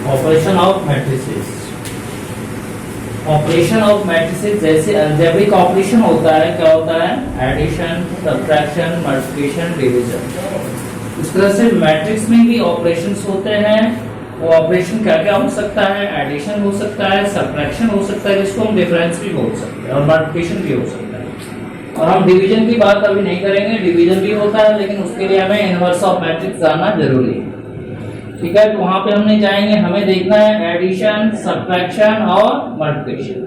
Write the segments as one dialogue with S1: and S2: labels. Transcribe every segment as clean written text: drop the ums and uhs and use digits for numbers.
S1: Operation of matrices. Operation of matrices जैसे algebraic operation होता है, क्या होता है? Addition, subtraction, multiplication, division. इस तरह से मैट्रिक्स में भी ऑपरेशंस होते हैं। वो ऑपरेशन क्या क्या हो सकता है? एडिशन हो सकता है, सब्ट्रैक्शन हो सकता है, जिसको हम डिफरेंस भी बोल सकते हैं, और मल्टीप्लिकेशन भी हो सकता है। और हम डिवीजन की बात अभी नहीं करेंगे, डिवीजन भी होता है, लेकिन उसके लिए हमें इनवर्स ऑफ मैट्रिक्स जानना जरूरी है। ठीक है, तो वहां पे हमने जाएंगे, हमें देखना है एडिशन, सब्ट्रैक्शन और मल्टीप्लिकेशन।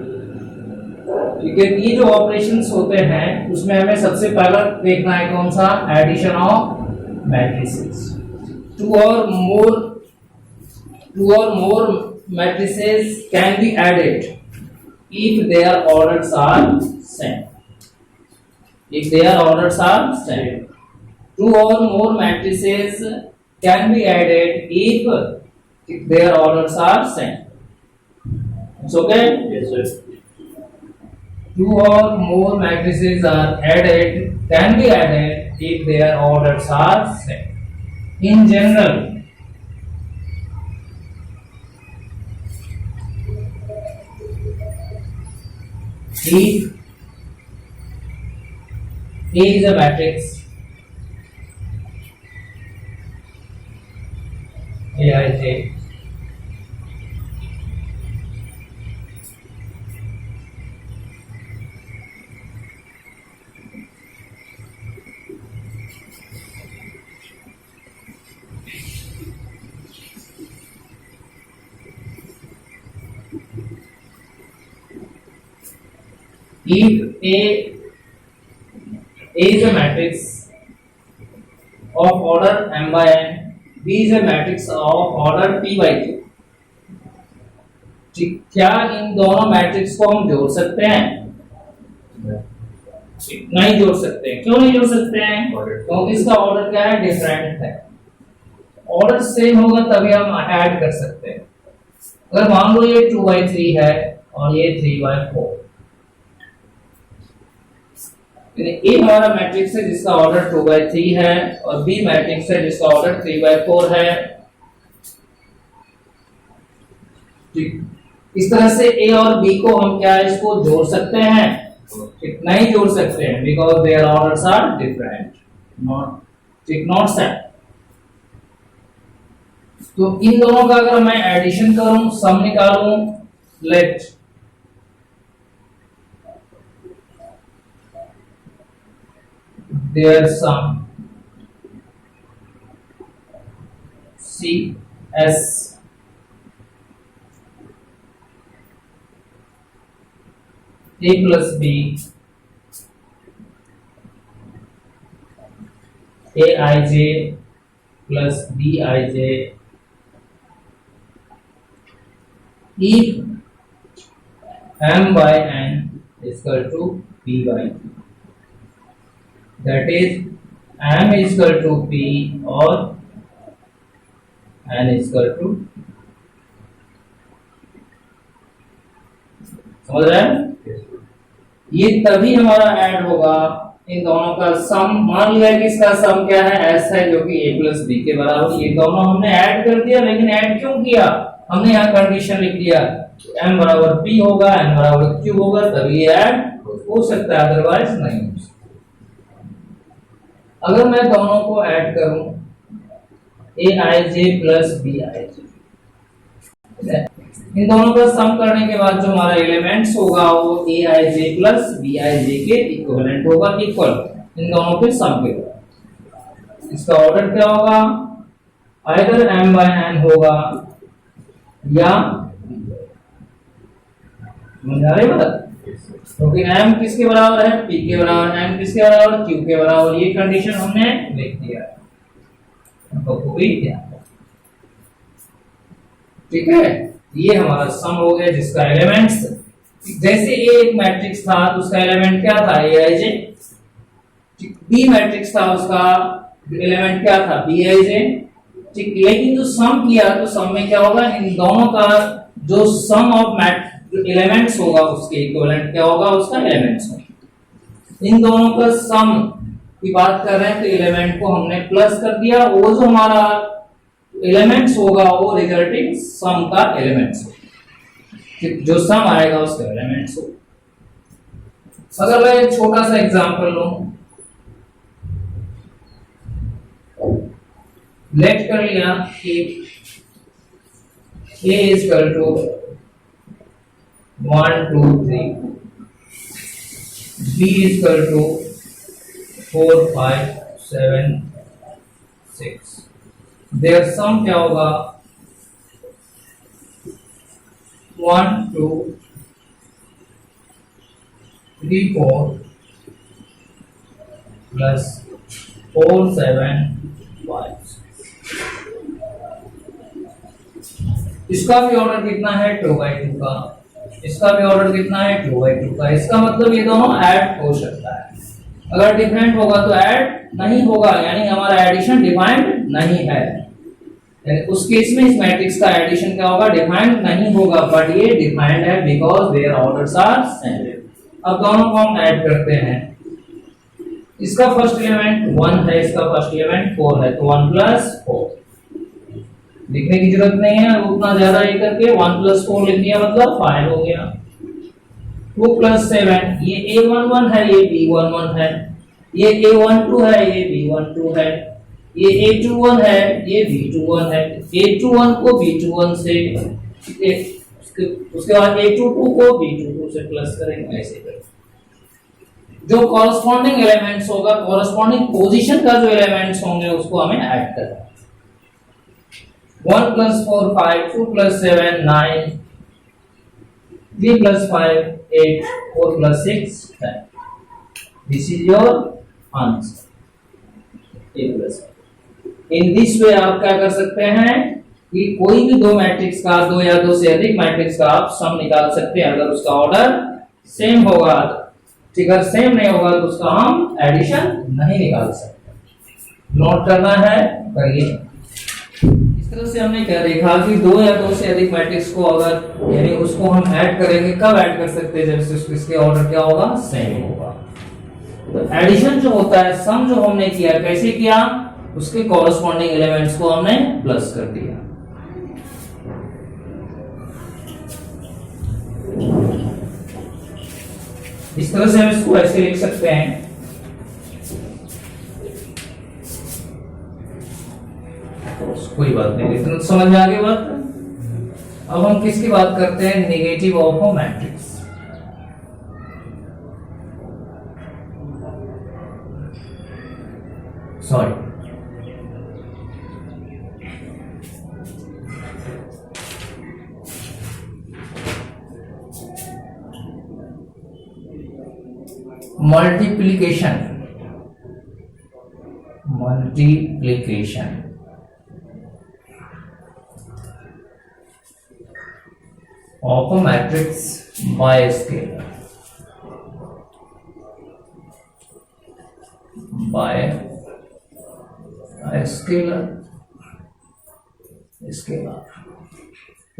S1: ठीक है, ये जो ऑपरेशंस होते हैं उसमें हमें सबसे पहला देखना है कौन सा? Addition of matrices. टू और more matrices can be added if their orders are same. If their orders are same. Two or more matrices can be added if their orders are same. It's okay?
S2: Yes, sir.
S1: Two or more matrices are added, can be added if their orders are same. In general, if A is a matrix, Aij, if A is a matrix of order m by n, B is a matrix of order p by q. ठीक, क्या इन दोनों matrix को हम जोड़ सकते हैं? नहीं जोड़ सकते। क्यों नहीं जोड़ सकते हैं? क्योंकि इसका ऑर्डर क्या है? डिफरेंट है। ऑर्डर सेम होगा तभी हम ऐड कर सकते हैं। अगर मान लो ये 2/3 है और ये 3/4, ए हमारा मैट्रिक्स है जिसका ऑर्डर 2/3 है और बी मैट्रिक्स है जिसका ऑर्डर 3/4 है। ठीक, इस तरह से ए और बी को हम क्या इसको जोड़ सकते हैं? नहीं जोड़ सकते हैं, because their orders are different, not same. तो इन दोनों का अगर मैं एडिशन करूं, सम निकालूं, late their sum C S A plus B Aij plus Bij if m by n is equal to p by q, that is m is equal to p और n is equal to, समझ रहे हैं? ये तभी हमारा add होगा इन दोनों का सम। मान लिया कि इसका सम क्या है? s है, जो कि a प्लस b के बराबर। ये दोनों हमने ऐड कर दिया, लेकिन ऐड क्यों किया? हमने यहाँ कंडीशन लिख दिया m बराबर p होगा, n बराबर q होगा, तभी ऐड हो सकता है, अदरवाइज नहीं हो सकता। अगर मैं दोनों को ऐड करूं Aij प्लस Bij, इन दोनों का सम करने के बाद जो हमारा एलिमेंट्स होगा वो Aij प्लस Bij के इक्विवेलेंट होगा, इक्वल इन दोनों के सम के बाद। इसका ऑर्डर क्या होगा? आइदर m by n होगा या बात, क्योंकि m किसके बराबर है? p के बराबर। m किसके बराबर? q के बराबर। ये कंडीशन हमने लिख दिया है, तो कोई क्या, ठीक है। ये हमारा सम हो गया जिसका एलिमेंट्स, जैसे ए एक मैट्रिक्स था तो उसका एलिमेंट क्या था? Aij। बी मैट्रिक्स था, उसका एलिमेंट क्या था? Bij। ठीक, लेकिन जो सम किया तो सम में क्या होगा? इन दोनों का जो सम ऑफ एलिमेंट्स होगा उसके इक्विवेलेंट क्या होगा? उसका एलिमेंट्स होगा। इन दोनों का सम की बात कर रहे हैं तो एलिमेंट को हमने प्लस कर दिया, वो जो हमारा एलिमेंट्स होगा वो रिजल्टिंग सम का एलिमेंट्स हो, जो सम आएगा उसका एलिमेंट्स हो। अगर मैं एक छोटा सा एग्जांपल लूं, लेट कर लिया कि a is equal to 1 2 3, b is equal to 4 5 7 6, their sum क्या होगा 1 2 3 4 plus 4 7 5। इसका भी ऑर्डर कितना है 2/2 का, इसका भी ऑर्डर कितना है 2/2 का। इसका मतलब ये दोनों ऐड हो सकता है। अगर डिफरेंट होगा तो ऐड नहीं होगा, यानी हमारा एडिशन डिफाइंड नहीं है। यानी उस केस में इस मैट्रिक्स का एडिशन क्या होगा, डिफाइंड नहीं होगा, बट ये डिफाइंड है because their orders are same. अब दोनों को हम ऐड करते हैं। इसका फर्स्ट एलिमेंट 1 है, इसका फर्स्ट एलिमेंट 4 है, तो 1 + 4 लिखने की जरूरत नहीं है उतना ज्यादा ये करके। 1 + 4 लिख दिया मतलब 5 हो गया। 2 + 7, ये a11 है, ये b11 है, ये a12 है, ये b12 है, ये a21 है, ये b21 है। a21 को b21 से, उसके बाद a22 को b22 से प्लस करेंगे, ऐसे करेंगे। जो कॉरस्पॉन्डिंग एलिमेंट्स होगा, कॉरस्पॉन्डिंग पोजीशन का जो एलिमेंट्स होंगे उसको हमें ऐड करना है। 1 + 4 5, 2 + 7 9, 3 + 5 8, 4 + 6 10। This is your answer. In this way आप क्या कर सकते हैं कि कोई भी दो मैट्रिक्स का, दो या दो से अधिक मैट्रिक्स का आप सम निकाल सकते हैं अगर उसका ऑर्डर सेम होगा। ठीक है, सेम नहीं होगा तो उसका हम एडिशन नहीं निकाल सकते। नोट करना है, करिए। इस तरह से हमने क्या देखा कि दो या दो से अधिक मैट्रिक्स को अगर, यानी उसको हम ऐड करेंगे, कब ऐड कर सकते हैं, जब इसके ऑर्डर क्या होगा, सेम होगा। तो एडिशन जो होता है, सम जो हमने किया, कैसे किया, उसके कॉरस्पॉन्डिंग एलिमेंट्स को हमने प्लस कर दिया। इस तरह से हम इसको ऐसे लिख सकते हैं। कोई बात नहीं, इतना समझ में आ गई बात। अब हम किसकी बात करते हैं, negative of a matrix. Sorry, multiplication of a matrix by a scalar, by a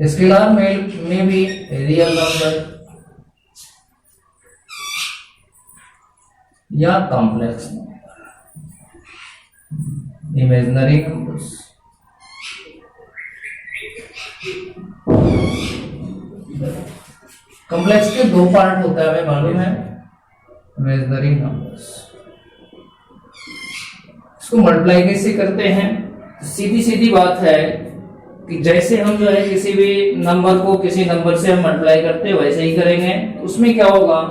S1: scalar may be a real number या complex number, imaginary numbers. Complex के दो पार्ट होता है, हमें मालूम है, इमेजिनरी नंबर्स। इसको मल्टीप्लाई कैसे करते हैं, सीधी सीधी बात है कि जैसे हम जो है किसी भी नंबर को किसी नंबर से हम मल्टीप्लाई करते हैं वैसे ही करेंगे। उसमें क्या होगा,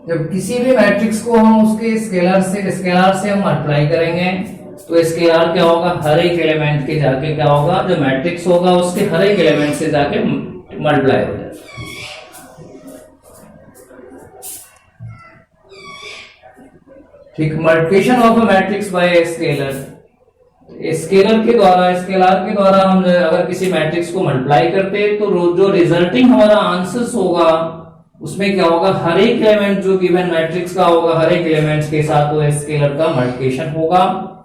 S1: जब किसी भी मैट्रिक्स को हम उसके स्केलर से हम मल्टीप्लाई करेंगे तो स्केलर क्या होगा, हर एक एलिमेंट के जाके क्या होगा, जो मैट्रिक्स होगा उसके हर एक एलिमेंट से जाके मल्टीप्लाई हो जाएगा। ठीक, multiplication of a matrix by scalar, scalar के द्वारा हम अगर किसी मैट्रिक्स को मल्टीप्लाई करते हैं तो जो रिजल्टिंग हमारा आंसर्स होगा उसमें क्या होगा, हर एक एलिमेंट जो गिवन मैट्रिक्स का होगा, हर एक एलिमेंट्स के साथ वो स्केलर का मल्टीप्लिकेशन होगा।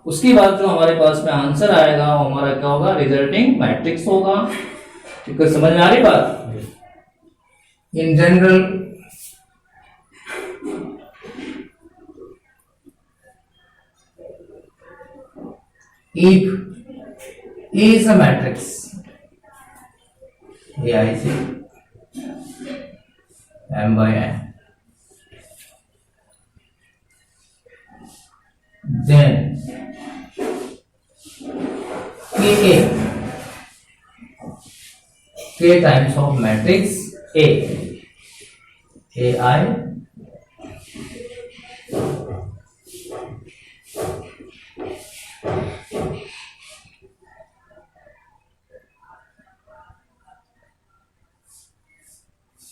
S1: उसके बाद जो हमारे पास में आंसर आएगा वो हमारा क्या होगा, रिजल्टिंग मैट्रिक्स होगा। ठीक है, समझ में आ रही बात। In general if A is a matrix Aij m by n. Then Ka, K times of matrix A, Ai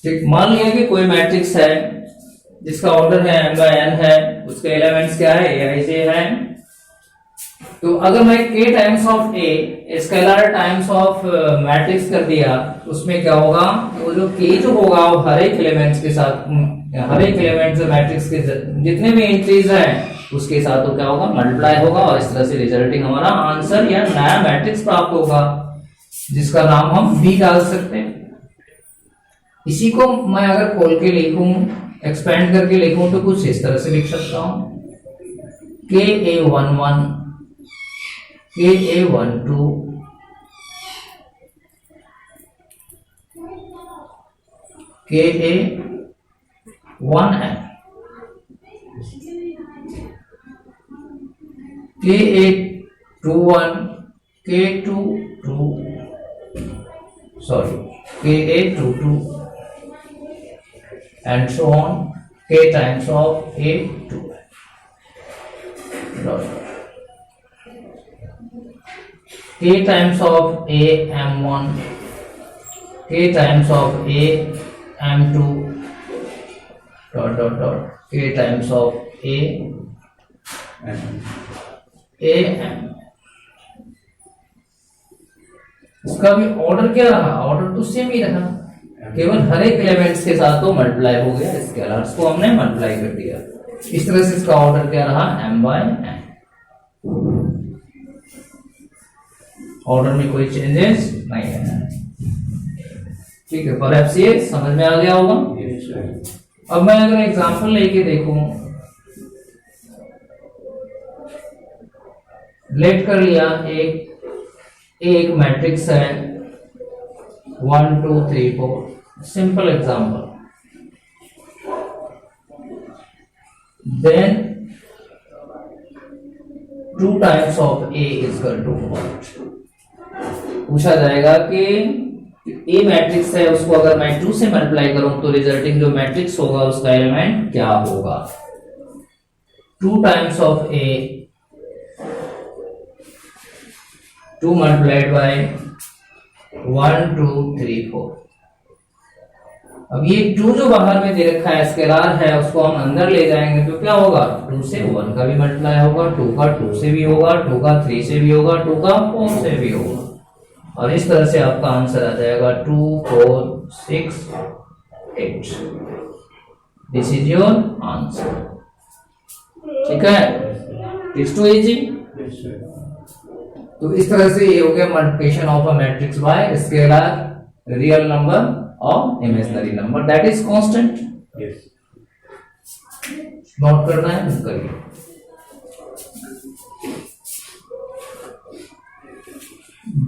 S1: ठीक। मान लिया कि कोई मैट्रिक्स है जिसका ऑर्डर है m बाय n है, उसके एलिमेंट्स क्या है Aij है। तो अगर मैं k times of a scalar times of matrix कर दिया, उसमें क्या होगा, वो जो k जो होगा वो हर एक एलिमेंट्स के साथ, हर एक एलिमेंट मैट्रिक्स के जितने भी एंट्रीज हैं उसके साथ तो क्या होगा, मल्टीप्लाई होगा, और इस तरह से रिजल्टिंग हमारा आंसर या नया मैट्रिक्स प्राप्त होगा, जिसका नाम हम b डाल सकते हैं। इसी को मैं अगर खोल के लिखूं, एक्सपेंड करके लिखूं, तो कुछ इस तरह से लिख सकता हूं, Ka11 Ka12 Ka1n Ka21 Ka22 sorry Ka22 and so on, k times of A2 k times of A m1 k times of A m2 k times of A m। इसका भी ऑर्डर क्या रहा, ऑर्डर तो same ही रहा, केवल हर एक elements के साथ तो मल्टीप्लाई हो गया, स्केलर्स को हमने मल्टीप्लाई कर दिया। इस तरह से इसका ऑर्डर क्या रहा, m बाय n। ऑर्डर में कोई चेंजेस नहीं है, ठीक है। परहैप्स ये समझ में आ गया होगा। अब मैं अगर एग्जांपल लेके देखूं, लेट कर लिया एक मैट्रिक्स है 1 2 3 4, simple example. Then 2 times of A is equal to what, पूछा जाएगा कि A मैट्रिक्स है, उसको अगर मैं 2 से मल्टीप्लाई करूं तो रिजल्टिंग जो मैट्रिक्स होगा उसका एलिमेंट क्या होगा। 2 times of A 2 multiplied by 1 2 3 4। अब ये 2 जो बाहर में दे रखा है स्केलर है, उसको हम अंदर ले जाएंगे तो क्या होगा, 2 से 1 का भी मल्टीप्लाई होगा, 2 का 2 से भी होगा, 2 का 3 से भी होगा, 2 का 4 से भी होगा, और इस तरह से आपका आंसर आ जाएगा 2 4 6 8। दिस इज योर आंसर, ठीक है। It's too easy. तो इस तरह से ये हो गया multiplication of a matrix by scalar real number और imaginary number that is constant. Note करना है तो करिए।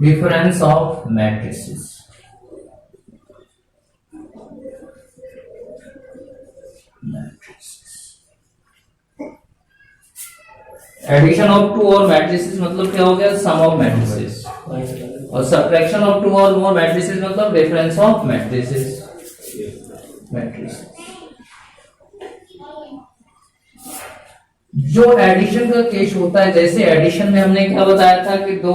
S1: Difference of matrices. Addition of 2 और मैट्रिसेस मतलब क्या हो गया, सम ऑफ मैट्रिसेस, और सब्ट्रैक्शन ऑफ 2 और मोर मैट्रिसेस मतलब डिफरेंस ऑफ मैट्रिसेस। जो एडिशन का केस होता है, जैसे एडिशन में हमने क्या बताया था कि 2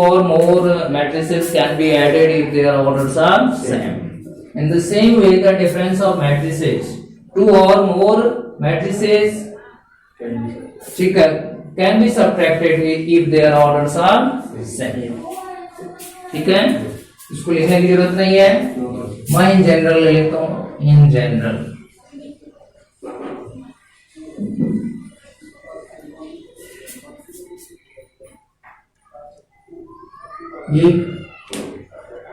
S1: और more matrices can be added if their orders are same. In the same way the difference of matrices 2 और मोर मैट्रिसेस ठीक है can be subtracted if their orders are same. ठीक है, इसको लिखने की जरूरत नहीं है, मैं इन जनरल ले लेता हूं। In general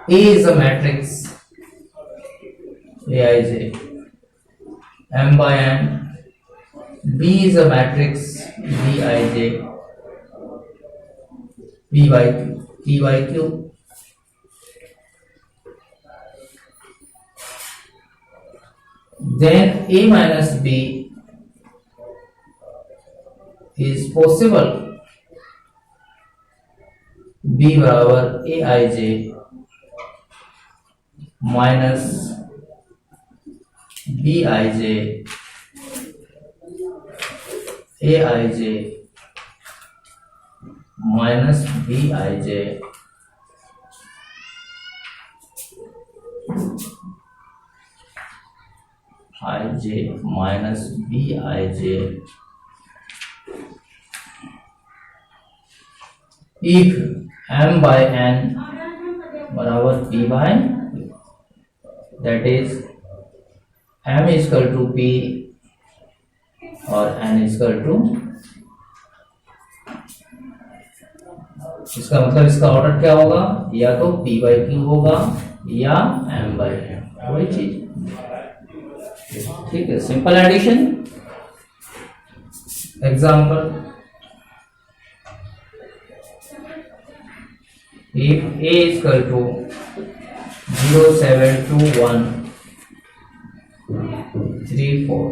S1: A is a matrix Aij m by n, B is a matrix Bij, P by Q. Then A minus B is possible. B बराबर AIJ minus BIJ AIJ minus BIJ IJ minus BIJ if M by N बराबर P by Q, that is M is equal to P और N is equal to, इसका मतलब इसका order क्या होगा, या तो P by Q होगा या M by N, वही चीज। ठीक है, simple addition. Example, if A is equal to 0, 7, 2, 1, 3, 4,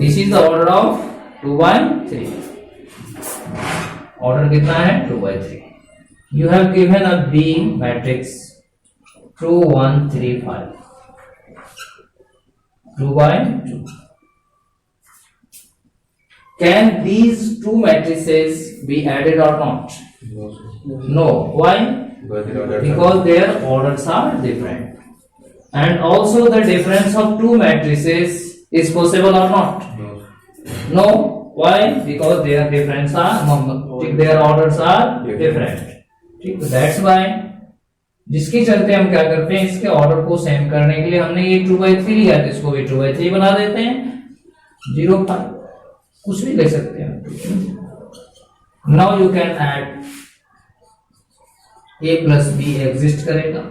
S1: this is the order of 2 by 3. Order कितना है, 2 by 3. You have given a B matrix 2, 1, 3, 5, 2 by 2. Can these two matrices be added or not? No. Why? Because their orders are different. And also the difference of two matrices is possible or not? No. Why? Because their orders are different. ठीक, that's why जिसके चलते हम क्या करते हैं, इसके order को same करने के लिए हमने ये 2 by 3 लिया था, इसको भी 2 by 3 बना देते हैं, 0, 5, कुछ भी ले सकते हैं। Now you can add A plus B exist करेगा,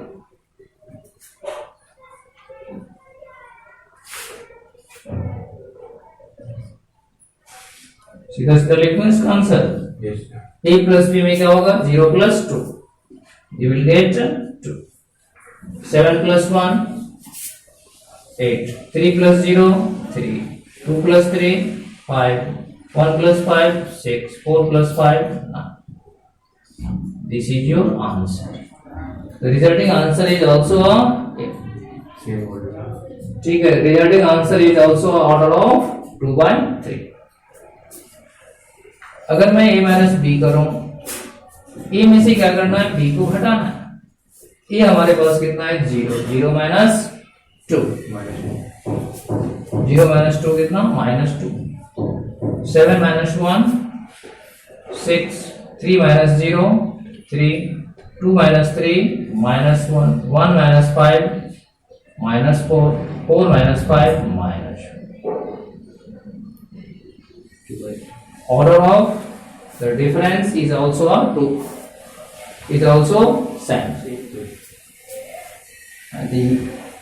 S1: सीधा सीधा लिखो इसका आंसर। A प्लस B में क्या होगा, 0 plus 2, you will get 2, 7 plus 1, 8, 3 plus 0, 3, 2 plus 3, 5, 1 plus 5, 6, 4 plus 5, 9. This is your answer. The resulting answer is also a, ठीक है, resulting answer is also order of 2 by 3. अगर मैं A माइनस B करूं, A में से क्या करना है, B को घटाना है। A हमारे पास कितना है, 0, 0 माइनस 2, 0 माइनस 2 कितना, -2, 7 minus 1, 6, 3 minus 0, 3, 2 minus 3, -1, 1 minus 5, -4, 4 minus 5, -2. Order of the difference is also a 2. Is also same.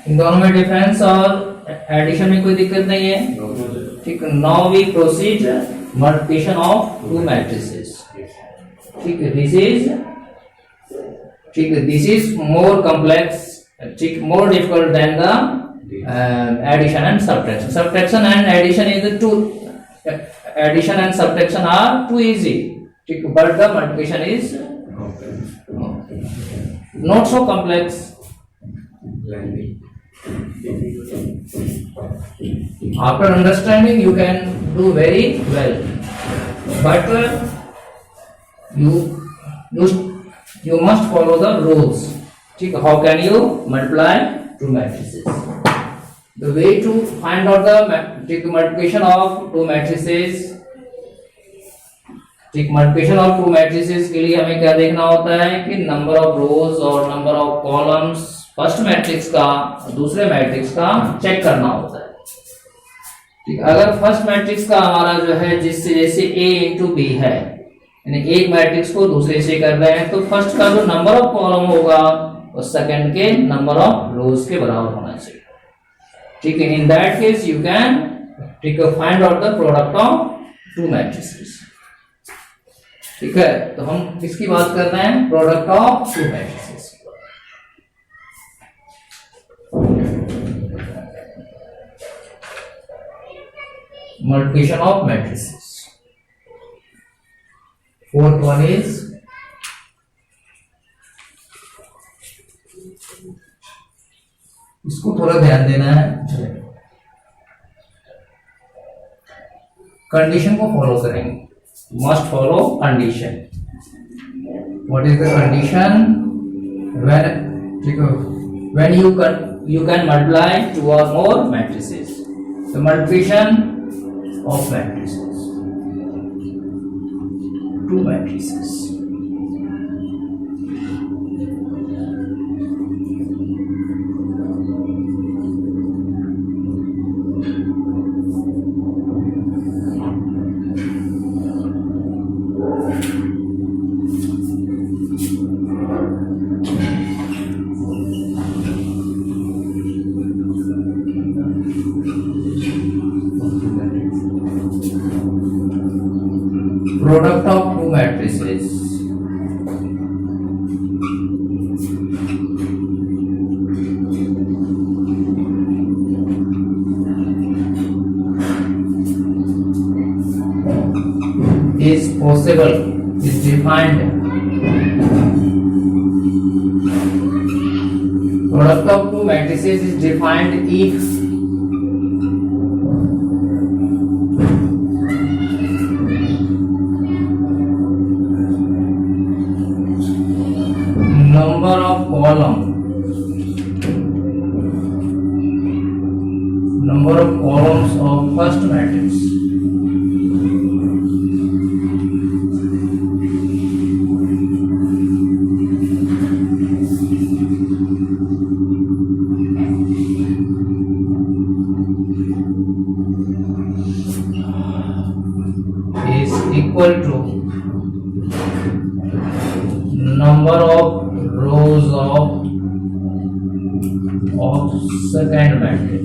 S1: इन दोनों में डिफरेंस और एडिशन में कोई दिक्कत नहीं है। ठीक, now we proceed multiplication of two matrices. ठीक है, दिस इज मोर कॉम्प्लेक्स, ठीक, more difficult than the addition and subtraction. Subtraction and addition is the two, addition and subtraction are too easy, but the multiplication is not so complex. After understanding you can do very well, but you must follow the rules. How can you multiply two matrices? The way to find out the multiplication of two matrices, multiplication of two matrices के लिए हमें क्या देखना होता है कि number of रोज और number of columns first matrix का दूसरे मैट्रिक्स का चेक करना होता है। ठीक, अगर फर्स्ट मैट्रिक्स का हमारा जो है जिससे जैसे A इंटू बी है, यानी एक मैट्रिक्स को दूसरे से कर रहे हैं, तो फर्स्ट का जो नंबर ऑफ कॉलम होगा वो सेकंड के नंबर ऑफ रोज के बराबर होना चाहिए। ठीक है, in that case you can find out the product of two matrices. ठीक है, तो हम किसकी बात कर रहे हैं? Product of two matrices. Multiplication of matrices. Fourth one is इसको थोड़ा ध्यान देना है, कंडीशन को फॉलो करेंगे, must follow condition. What is the condition? When you can multiply two or more matrices, the multiplication of matrices, two matrices. Product of two matrices is possible, is defined. Product of two matrices is defined if number of columns of first matrix is equal to number of rows of second matrix.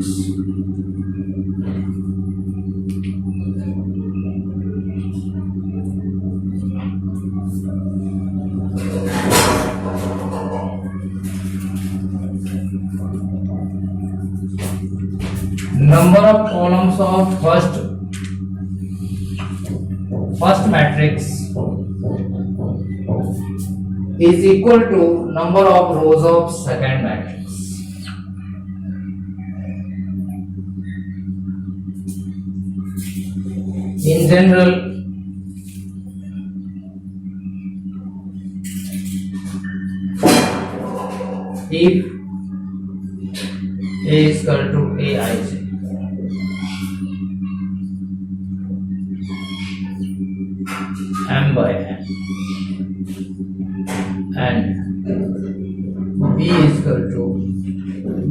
S1: Number of columns of first matrix is equal to number of rows of second matrix. In general, if A is equal to Aij, M by N, and B is equal to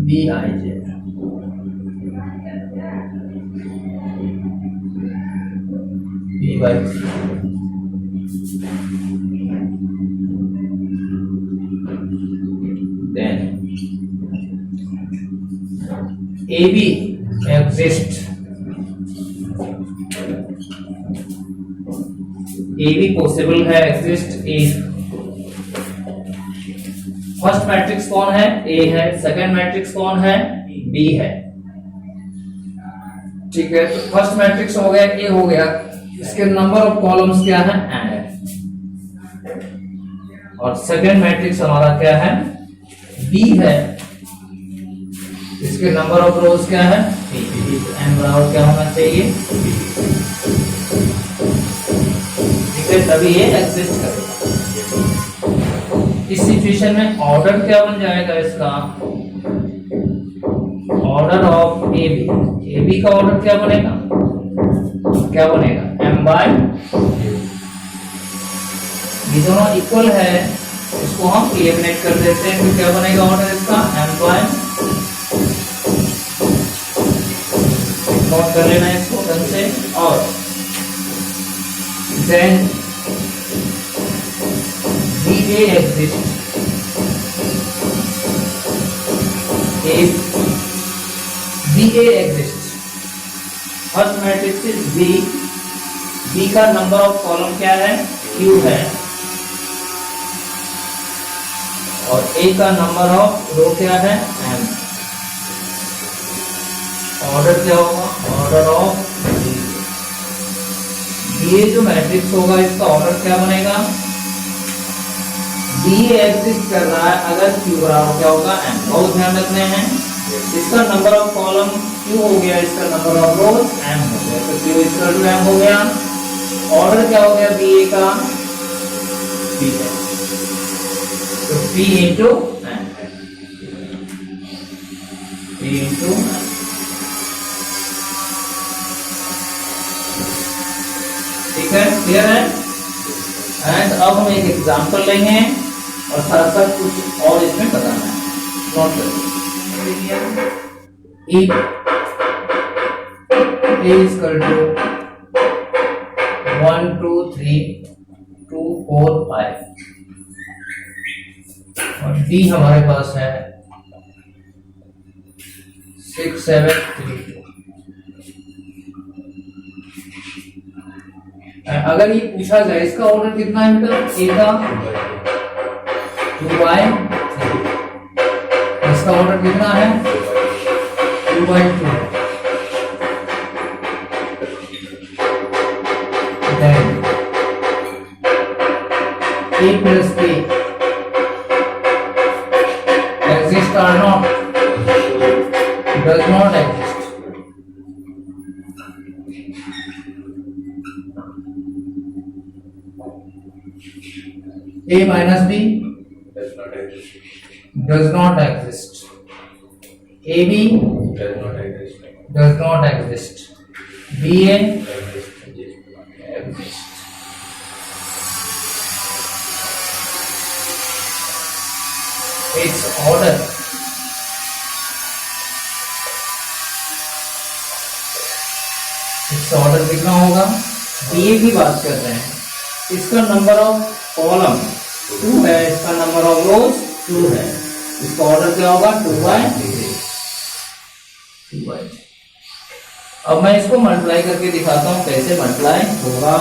S1: Bij, B by C. Then AB exists. AB possible है, exist if first matrix कौन है? A है, second matrix कौन है? B है। ठीक है, तो फर्स्ट मैट्रिक्स हो गया, A हो गया, इसके नंबर ऑफ कॉलम्स क्या है? N है, और सेकंड मैट्रिक्स हमारा क्या है? B है, इसके नंबर ऑफ रोज क्या है? n बराबर क्या होना चाहिए? ठीक है, तभी ये एग्जिस्ट करेगा। इस सिचुएशन में ऑर्डर क्या बन जाएगा इसका? ऑर्डर ऑफ AB का ऑर्डर क्या बनेगा? क्या बनेगा? m बाय, ये दोनों इक्वल है, इसको हम एलिमिनेट कर देते हैं, तो क्या बनेगा ऑर्डर इसका? m बाय, नोट कर लेना इसको ढंग से। और then BA exists if BA exists, first matrix is B का नंबर ऑफ कॉलम क्या है? Q है और A का नंबर ऑफ रो क्या है M। ऑर्डर क्या होगा, ऑर्डर ऑफ ये जो मैट्रिक्स होगा इसका ऑर्डर क्या बनेगा, बी एग्जिस्ट कर रहा है अगर Q बराबर क्या होगा M। बहुत ध्यान रखने हैं, इसका नंबर ऑफ कॉलम Q हो गया, इसका नंबर ऑफ रोज M हो गया, तो Q इक्वल टू M हो गया। ऑर्डर क्या हो गया बी ए का, P है, तो P into M, P into M। ठीक है, क्लियर है। एंड अब हम एक एग्जांपल लेंगे और साथ साथ कुछ और इसमें बताना है, नोट करिए। if A is equal to 1 2 3 2 4 5 और D हमारे पास है 6 7 3 2। अगर ये पूछा जाए इसका ऑर्डर कितना है बेटा, A का 2/3, इसका ऑर्डर कितना है 2/2, then A plus B exist or not, does not exist। A minus B does not exist, AB does not exist, BA exists। Its order कितना होगा, BA की बात कर रहे हैं, इसका नंबर ऑफ कॉलम 2 है, इसका नंबर ऑफ रोज 2 है, इसका ऑर्डर क्या होगा 2/3। अब मैं इसको मल्टीप्लाई करके दिखाता हूं कैसे मल्टीप्लाई होगा।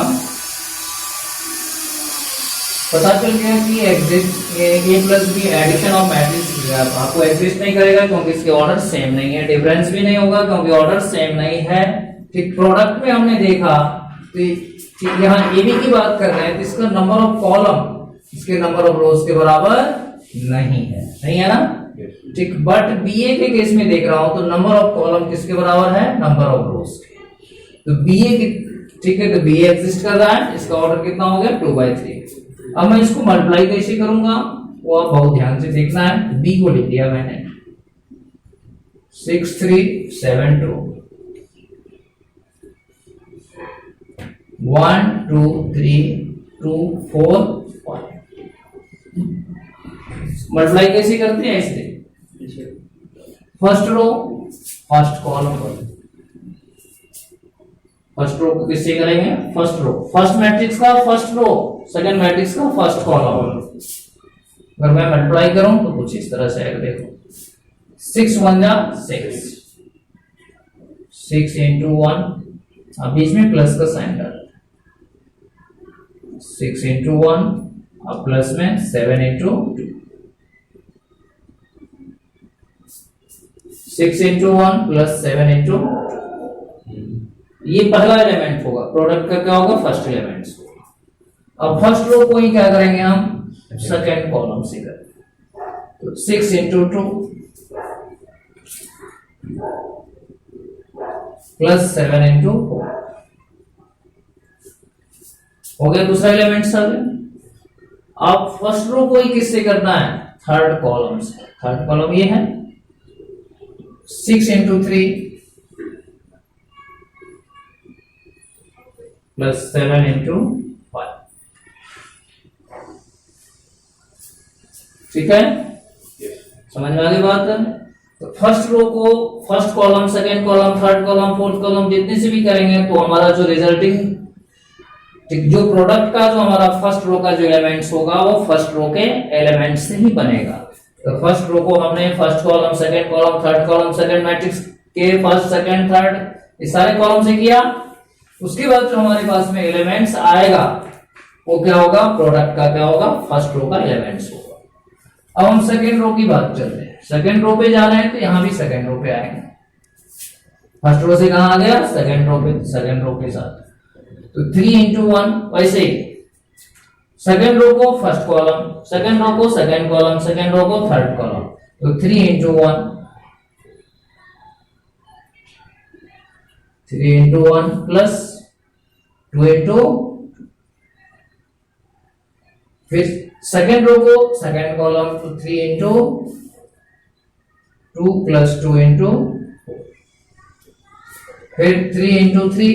S1: पता चल गया कि exist A plus B addition of matrix आपको एग्जिस्ट नहीं करेगा क्योंकि इसके ऑर्डर सेम नहीं है, डिफरेंस भी नहीं होगा क्योंकि ऑर्डर सेम नहीं है। ठीक, प्रोडक्ट में हमने देखा तो यहाँ ए बी की बात कर रहे हैं तो इसका नंबर ऑफ कॉलम इसके नंबर ऑफ रोज के बराबर नहीं है, नहीं है ना। ठीक, बट बीए के केस में देख रहा हूं तो नंबर ऑफ कॉलम किसके बराबर है, नंबर ऑफ रोज के। तो बीए की, ठीक है, तो बीए एग्जिस्ट कर रहा है, इसका ऑर्डर कितना हो गया 2/3। अब मैं इसको मल्टीप्लाई कैसे करूंगा वो आप बहुत ध्यान से देखना है। बी को लिख दिया मैंने 6 3 7 2 1 2 3 2 4 5। मल्टीप्लाई कैसे करते हैं, ऐसे फर्स्ट रो फर्स्ट कॉलम पर, फर्स्ट रो को किससे करेंगे, फर्स्ट रो, फर्स्ट मैट्रिक्स का फर्स्ट रो, सेकंड मैट्रिक्स का फर्स्ट कॉलम। अगर मैं मल्टीप्लाई करूं तो कुछ इस तरह से आएगा, देखो 6 1 जा 6, 6 into 1, अब बीच में प्लस का साइन डाल, 6 into 1 अब प्लस में 7 into 2, 6 into 1 प्लस 7 into 2। ये पहला एलिमेंट होगा, प्रोडक्ट का क्या होगा, फर्स्ट एलिमेंट होगा। अब फर्स्ट रो को ही क्या करेंगे हम, सेकेंड कॉलम से करेंगे, तो 6 into 2 प्लस 7 into 4 हो गया दूसरा एलिमेंट सब। अब फर्स्ट रो को ही किससे करना है, थर्ड कॉलम से। थर्ड कॉलम ये है 6 into 3 प्लस 7 into 5। ठीक है, समझ में आ गई बात है। तो फर्स्ट रो को first column, second column, third column, fourth column जितने से भी करेंगे तो हमारा जो रिजल्टिंग, ठीक, जो प्रोडक्ट का जो हमारा फर्स्ट रो का जो एलिमेंट्स होगा वो फर्स्ट रो के एलिमेंट से ही बनेगा। तो फर्स्ट रो को हमने first column, second column, third column, second matrix के फर्स्ट सेकेंड थर्ड इस सारे कॉलम से किया। उसके बाद जो हमारे पास में एलिमेंट्स आएगा वो क्या होगा, प्रोडक्ट का क्या होगा, फर्स्ट रो का एलिमेंट्स होगा। अब हम सेकेंड रो की बात करते हैं। सेकेंड रो पे जा रहे हैं तो यहां भी सेकेंड रो पे आएंगे। फर्स्ट रो से कहां आ गया, सेकेंड रो पे, सेकेंड रो के साथ तो 3 इंटू 1। वैसे ही सेकेंड रो को फर्स्ट कॉलम, सेकेंड रो को सेकेंड कॉलम, सेकेंड रो को थर्ड कॉलम, तो 3 इंटू 1, 3 इंटू 1 प्लस 2 इंटू, फिर सेकेंड रो को सेकेंड कॉलम तो 3 इंटू 2 प्लस 2 इंटू, फिर 3 इंटू 3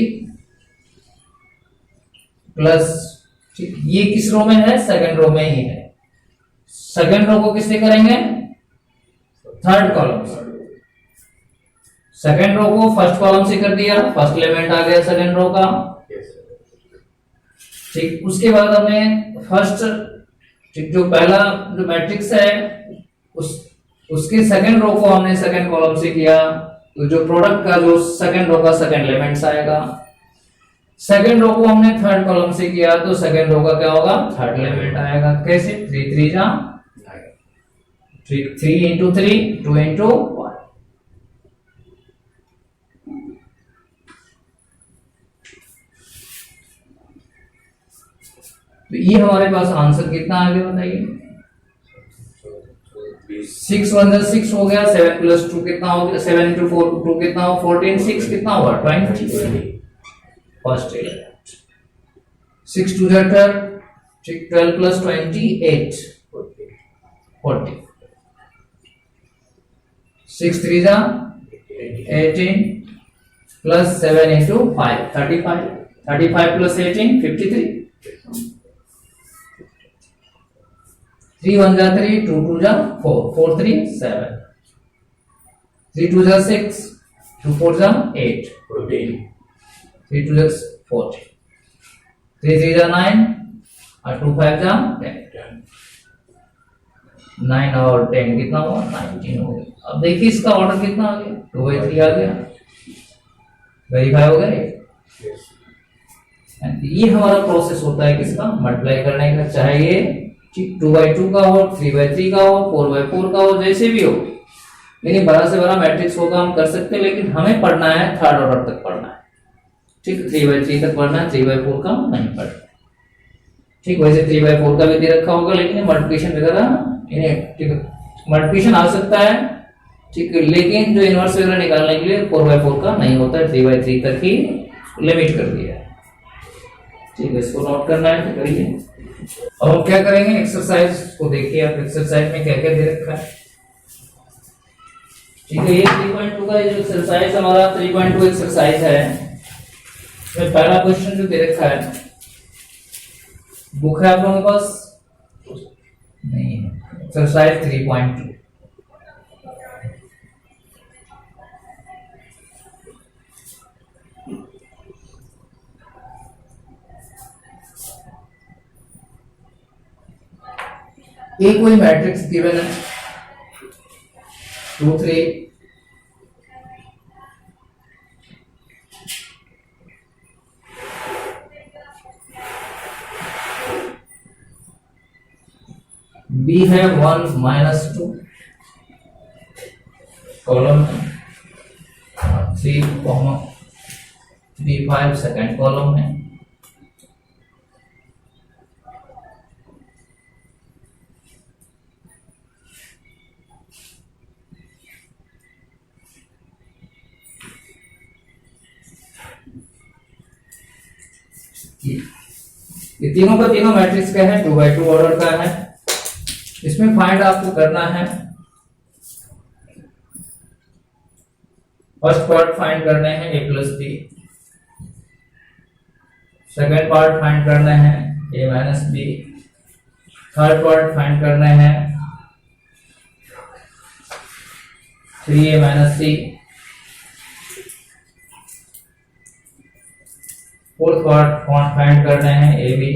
S1: प्लस, ये किस रो में है, सेकेंड रो में ही है। सेकेंड रो को किससे करेंगे, थर्ड कॉलम से। सेकेंड रो को फर्स्ट कॉलम से कर दिया, फर्स्ट एलिमेंट आ गया सेकेंड रो का, ठीक। उसके बाद हमने फर्स्ट, ठीक, जो पहला जो मैट्रिक्स है उसके सेकेंड रो को हमने सेकेंड कॉलम से किया, तो जो प्रोडक्ट का जो सेकेंड रो का सेकेंड एलिमेंट्स आएगा। सेकेंड रो को हमने थर्ड कॉलम से किया तो सेकेंड रो का क्या होगा, थर्ड एलिमेंट आएगा। कैसे, 3 3 जा 3 इंटू 3, 2 इंटू 1। तो ये हमारे पास आंसर कितना आ गया बताइए, 6 1 6 हो गया, 7 प्लस 2 कितना हो गया, 7 इंटू 4 2 कितना हो, 14, 6 कितना हुआ, 20, फर्स्ट एलिमेंट। 6 2 जा 12, 12 प्लस 28 40, 6 3 जा 18 प्लस 7 इंटू 5 35, 35 प्लस 18 53, 3 1 जा 3, 2 2 जा 4, 4 3 7, 3 2 जा 6, 2 4 जा 8 14, 3 2 जा 40, 3 3 जा 9 और 2 5 जा 10, 9 और 10 कितना हुआ, 19 हो गया। अब देखिए इसका ऑर्डर कितना आ गया, 2/3 आ गया, वेरीफाई हो गया। ये हमारा प्रोसेस होता है किसका, मल्टीप्लाई करने का, चाहे ये 2/2 का हो, 3/3 का हो, 4/4 का हो, जैसे भी हो, लेकिन बड़ा से बड़ा मैट्रिक्स होगा हम कर सकते हैं, लेकिन हमें पढ़ना है थर्ड ऑर्डर तक पढ़ना है, ठीक। 3/3 तक पढ़ना है, 3/4 का नहीं पढ़ना, ठीक। वैसे 3/4 का भी दे रखा होगा, लेकिन मल्टीप्लिकेशन वगैरह इन्हें, ठीक, मल्टीप्लिकेशन आ सकता है, ठीक, लेकिन जो इनवर्स वगैरह निकालने के लिए 4/4 का नहीं होता है, 3/3 तक ही लिमिट कर दिया है, ठीक है। इसको नोट करना है तो करिए। अब हम क्या करेंगे, एक्सरसाइज को देखिए आप, एक्सरसाइज में क्या क्या दे रखा है, ठीक है। ये 3.2 का जो एक्सरसाइज हमारा 3.2 एक्सरसाइज है, इसमें पहला क्वेश्चन जो दे रखा है, बुक है आप लोगों के पास, नहीं है, एक्सरसाइज 3.2। एक कोई मैट्रिक्स गिवन है 2 3, बी है 1 -2 कॉलम है, 3 3 5 सेकेंड कॉलम है, ये तीनों का तीनों मैट्रिक्स क्या है, 2/2 ऑर्डर का है। इसमें फाइंड आपको करना है, फर्स्ट पार्ट फाइंड करने हैं a plus B, second part find करना है a minus B, third part find करना है 3a minus C, fourth part find करना है A B,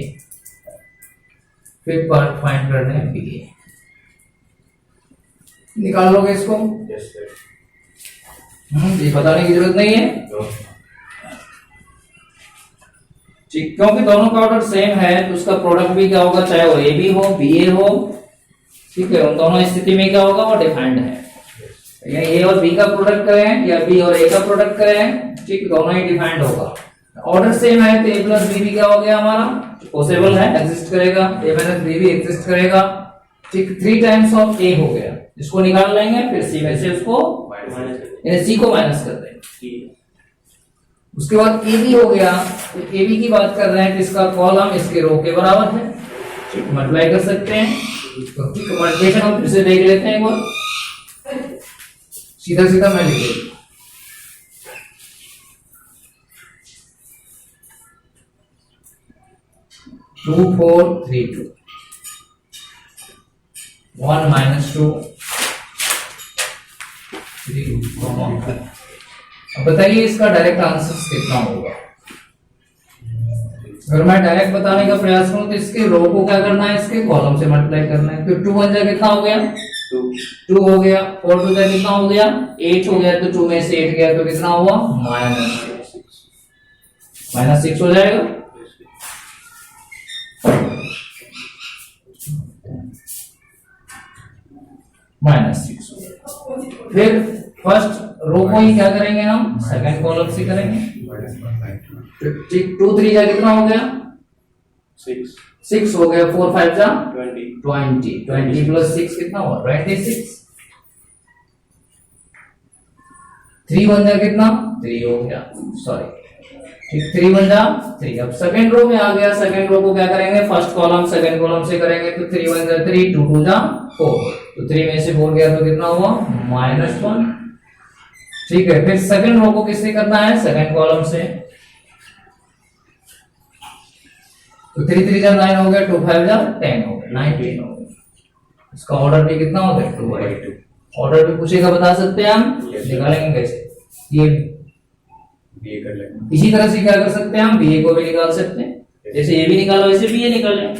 S1: fifth part find करना है बी। निकाल लोगे इसको,
S2: यस सर।
S1: ये बताने की जरूरत नहीं है, ठीक, क्योंकि दोनों का ऑर्डर सेम है तो उसका प्रोडक्ट भी क्या होगा, चाहे वो ए बी हो बी ए हो, ठीक है, उन दोनों स्थिति में क्या होगा, वो डिफाइंड है। या ए और बी का प्रोडक्ट करें या बी और ए का प्रोडक्ट करें, ठीक, दोनों ही डिफाइंड होगा। ऑर्डर सेम है तो ए प्लस बी भी क्या हो गया हमारा, पॉसिबल है, एग्जिस्ट करेगा, ए माइनस बी भी एग्जिस्ट करेगा, ठीक, 3 टाइम्स ऑफ ए हो गया, इसको निकाल लेंगे, फिर सी में से उसको सी को माइनस कर देंगे। उसके बाद ए बी हो गया, तो ए बी की बात कर रहे हैं तो इसका कॉलम इसके रो के बराबर है, ठीक, मल्टीप्लाई कर सकते हैं, तो ठीक, मल्टीप्लिकेशन हम फिर से देख लेते हैं एक बार, सीधा सीधा मैं लिख देता हूं 2 4 3 2 1 minus 2 3 2। अब बताइए इसका डायरेक्ट आंसर कितना होगा। अगर मैं डायरेक्ट बताने का प्रयास करूं तो इसके रो को क्या करना है, इसके कॉलम से मल्टीप्लाई करना है, तो 2 1 जा कितना हो गया, 2 हो गया, 4 2 जा कितना हो गया, 8 हो गया, तो 2 में से 8 गया तो कितना हुआ, -6 हो जाएगा। -6। फिर फर्स्ट रो को ही क्या करेंगे हम, सेकंड कॉलम से करेंगे, ठीक, 2 3 जा कितना हो गया, 6 हो गया, 4 5 जा 20 प्लस 6 कितना हुआ, 26। 3 1 जा कितना, 3 हो गया, सॉरी, ठीक, 3 1 जा 3। अब सेकंड रो में आ गया, सेकंड रो को क्या करेंगे, फर्स्ट कॉलम सेकंड कॉलम से करेंगे, तो 3 1 जा 3, 2 2 जा 4, तो 3 में से 4 गया तो कितना हुआ, -1, ठीक है। फिर सेकंड रो को किससे करना है, सेकंड कॉलम से, तो 3 3 जा 9 हो गया, 2 5 जा 10 हो गया, 19 हो गया। इसका ऑर्डर भी कितना हो गया, 2/2। ऑर्डर भी पूछेगा, बता सकते हैं हम, निकालेंगे कैसे, ये कर लेंगे। इसी तरह से क्या कर सकते हैं हम, बी ए को भी निकाल सकते हैं, जैसे ए भी निकालो वैसे बी ए निकालें।